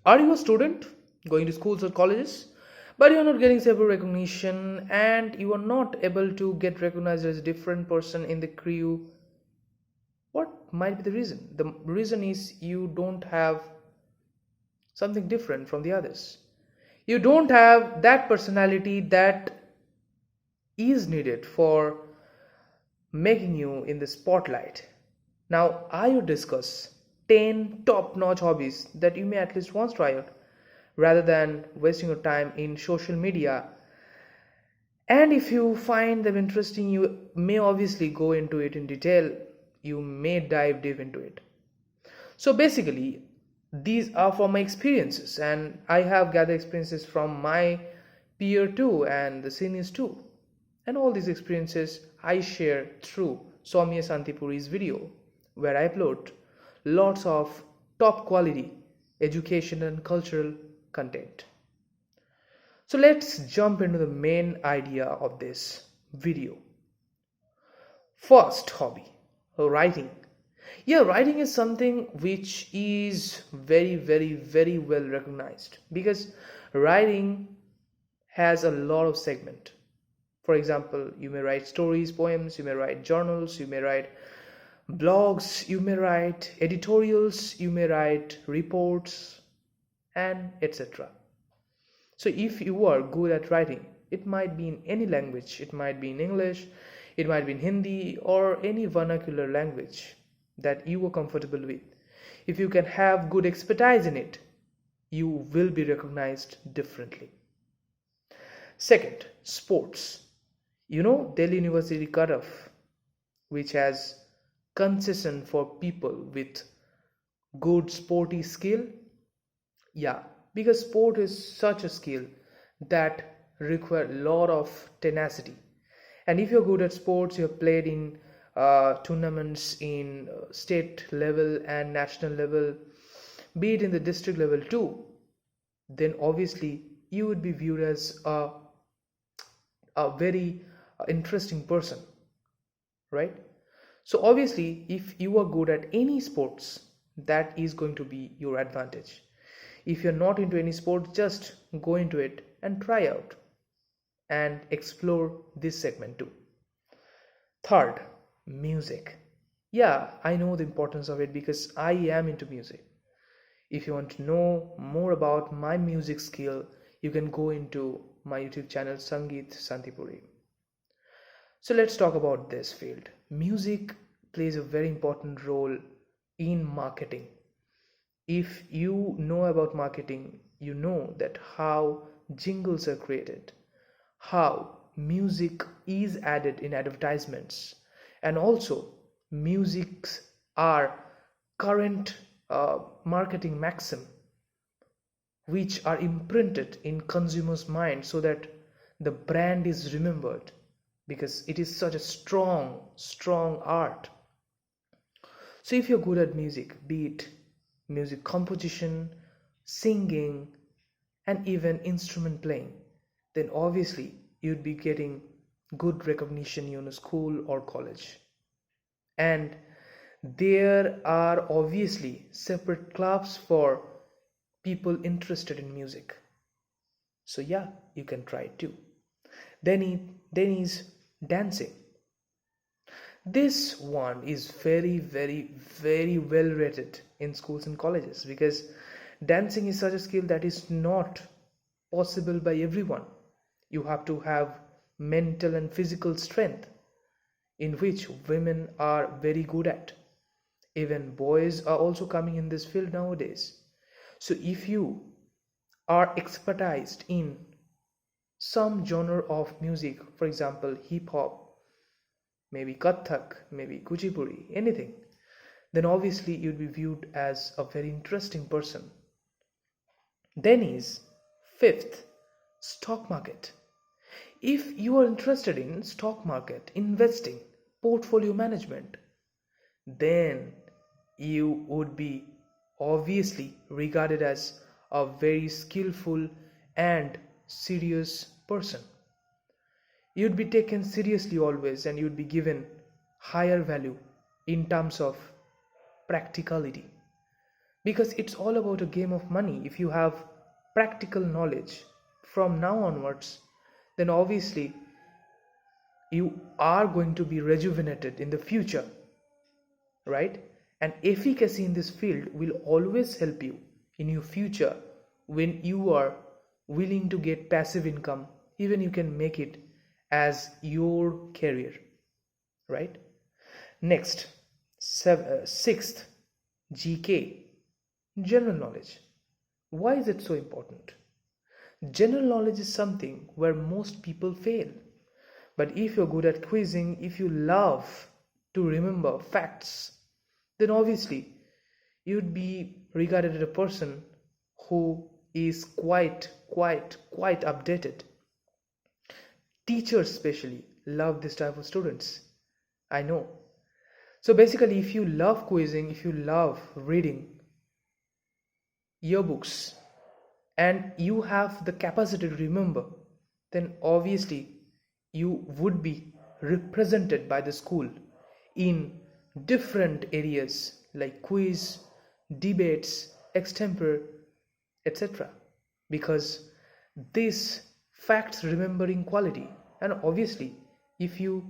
Are you a student going to schools or colleges, but you are not getting several recognition and you are not able to get recognized as a different person in the crew? What might be the reason? The reason is you don't have something different from the others. You don't have that personality that is needed for making you in the spotlight. Now, I will discuss 10 top notch hobbies that you may at least once try out rather than wasting your time in social media. And if you find them interesting, you may obviously go into it in detail. You may dive deep into it. So basically, these are from my experiences, and I have gathered experiences from my peer too and the seniors too. And all these experiences I share through Soumya Santipuri's video, where I upload lots of top quality education and cultural content. So let's jump into the main idea of this video. First hobby, writing. Yeah, writing is something which is very well recognized because writing has a lot of segment. For example, you may write stories, poems, you may write journals, you may write blogs, you may write editorials, you may write reports, and etc. So if you are good at writing, it might be in any language, it might be in English, it might be in Hindi, or any vernacular language that you are comfortable with. If you can have good expertise in it, you will be recognized differently. Second, sports. You know, Delhi University cutoff, which has concession for people with good sporty skill. Yeah, because sport is such a skill that require a lot of tenacity. And if you're good at sports, you have played in tournaments in state level and national level, be it in the district level too, then obviously you would be viewed as a very interesting person, right? So obviously, if you are good at any sports, that is going to be your advantage. If you're not into any sport, just go into it and try out and explore this segment too. Third, music. Yeah, I know the importance of it because I am into music. If you want to know more about my music skill, you can go into my YouTube channel Sangeet Santipuri. So let's talk about this field. Music plays a very important role in marketing. If you know about marketing, you know that how jingles are created, how music is added in advertisements, and also musics are current marketing maxim which are imprinted in consumers' mind so that the brand is remembered because it is such a strong art. So if you're good at music, be it music composition, singing, and even instrument playing, then obviously you'd be getting good recognition in a school or college. And there are obviously separate clubs for people interested in music. So yeah, you can try it too. Then is dancing. This one is very well rated in schools and colleges because dancing is such a skill that is not possible by everyone. You have to have mental and physical strength, in which women are very good at. Even boys are also coming in this field nowadays. So if you are expertised in some genre of music, for example hip hop, maybe Kathak, maybe Kuchipudi, anything, then obviously you'd be viewed as a very interesting person. Then is fifth, stock market. If you are interested in stock market, investing, portfolio management, then you would be obviously regarded as a very skillful and serious person. You'd be taken seriously always and you'd be given higher value in terms of practicality. because it's all about a game of money. If you have practical knowledge from now onwards, then obviously you are going to be rejuvenated in the future, right? And efficacy in this field will always help you in your future when you are willing to get passive income, even you can make it as your career, right? Next, sixth, GK, general knowledge. Why is it so important? General knowledge is something where most people fail. But if you're good at quizzing, if you love to remember facts, then obviously you'd be regarded as a person who is quite updated. Teachers especially love this type of students. I know. So basically, if you love quizzing, if you love reading yearbooks, and you have the capacity to remember, then obviously you would be represented by the school in different areas like quiz, debates, extempore, etc. Because this facts remembering quality, and obviously if you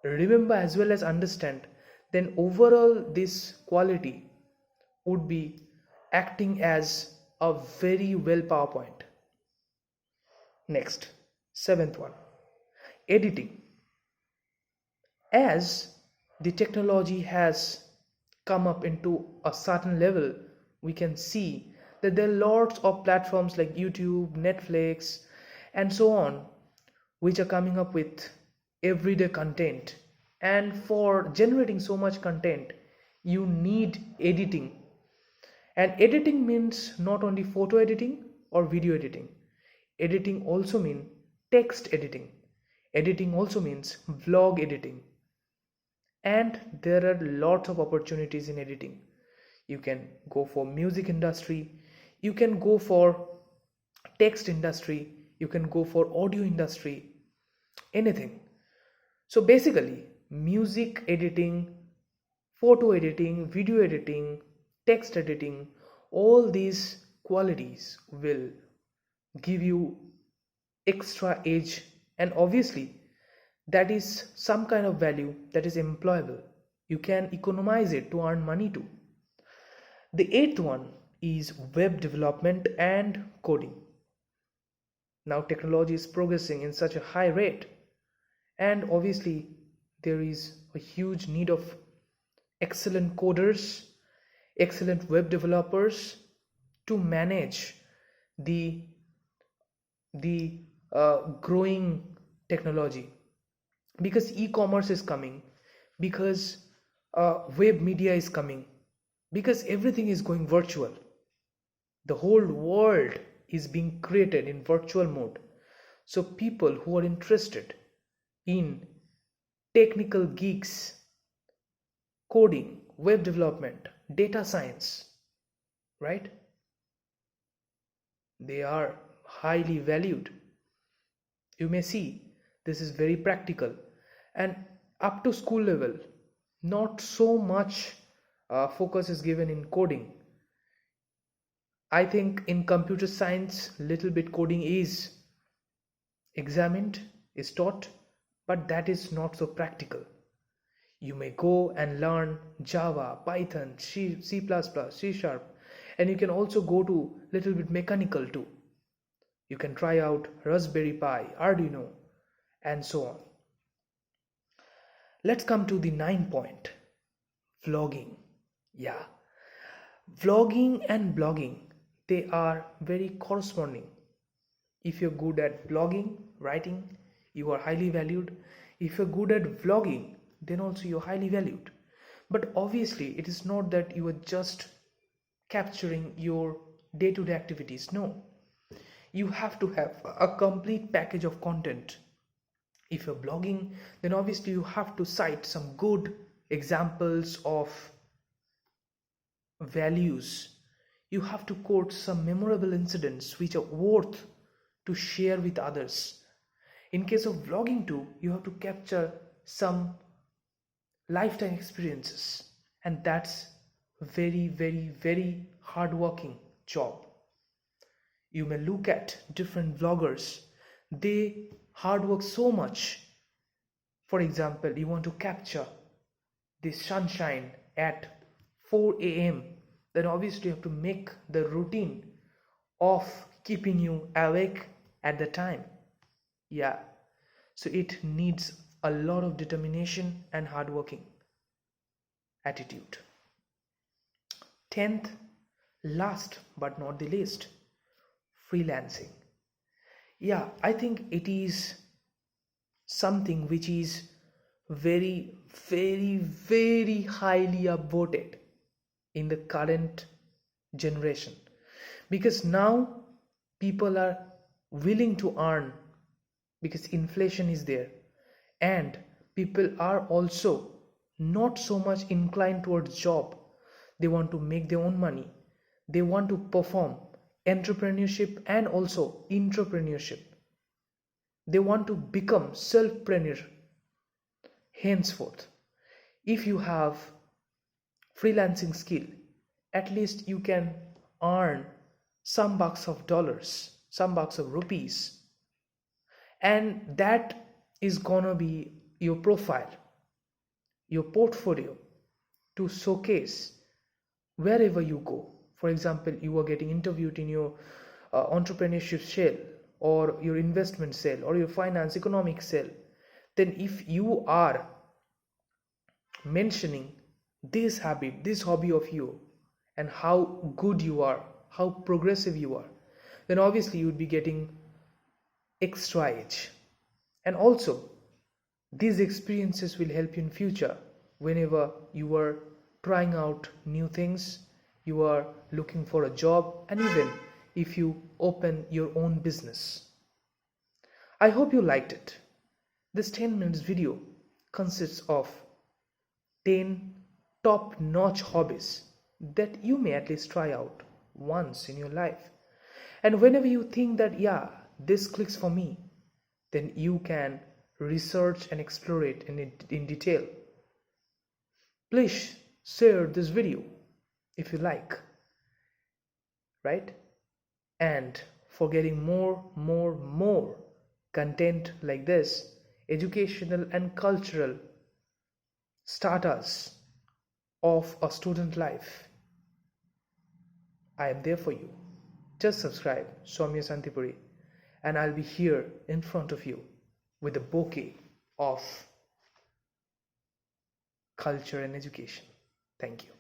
remember as well as understand, then overall this quality would be acting as a very well PowerPoint. Next, seventh one, editing. As the technology has come up into a certain level, we can see that there are lots of platforms like YouTube, Netflix, and so on, which are coming up with everyday content. And for generating so much content, you need editing. And editing means not only photo editing or video editing. Editing also means text editing. Editing also means vlog editing. And there are lots of opportunities in editing. You can go for music industry, you can go for text industry, you can go for audio industry, anything. So basically, music editing, photo editing, video editing, text editing, all these qualities will give you extra edge, and obviously that is some kind of value that is employable. You can economize it to earn money too. The eighth one is web development and coding. Now technology is progressing in such a high rate, and obviously there is a huge need of excellent coders, excellent web developers to manage the growing technology, because e-commerce is coming, because web media is coming, because everything is going virtual. The whole world is being created in virtual mode. So people who are interested in technical geeks, coding, web development, data science, right? They are highly valued. You may see this is very practical, and up to school level, not so much focus is given in coding. I think in computer science, little bit coding is examined, is taught, but that is not so practical. You may go and learn Java, Python, C++, C Sharp, and you can also go to little bit mechanical too. You can try out Raspberry Pi, Arduino, and so on. Let's come to the 9th point, vlogging. Yeah, vlogging and blogging, they are very corresponding. If you're good at blogging, writing, you are highly valued. If you're good at vlogging, then also you're highly valued. But obviously, it is not that you are just capturing your day-to-day activities. No, you have to have a complete package of content. If you're blogging, then obviously you have to cite some good examples of values. You have to quote some memorable incidents which are worth to share with others. In case of vlogging too, you have to capture some lifetime experiences, and that's very hardworking job. You may look at different vloggers, they hard work so much. For example, you want to capture the sunshine at 4 a.m., then obviously you have to make the routine of keeping you awake at the time. Yeah, so it needs a lot of determination and hardworking attitude. 10th, last but not the least, freelancing. Yeah, I think it is something which is very, very, very highly upvoted in the current generation, because now people are willing to earn because inflation is there, and people are also not so much inclined towards job. They want to make their own money, they want to perform entrepreneurship and also entrepreneurship. They want to become selfpreneur. Henceforth, if you have freelancing skill, at least you can earn some bucks of dollars, some bucks of rupees, and that is gonna be your profile, your portfolio to showcase wherever you go. For example, you are getting interviewed in your entrepreneurship cell, or your investment cell, or your finance economic cell, then if you are mentioning this habit, this hobby of you, and how good you are, how progressive you are, then obviously you would be getting extra edge. And also, these experiences will help you in future whenever you are trying out new things, you are looking for a job, and even if you open your own business. I hope you liked it. This 10 minutes video consists of 10 top-notch hobbies that you may at least try out once in your life. And whenever you think that, yeah, this clicks for me, then you can research and explore it in detail. Please share this video if you like, right? And for getting more content like this, educational and cultural starters of a student life, I am there for you. Just subscribe, Soumya Santipuri, and I'll be here in front of you with a bouquet of culture and education. Thank you.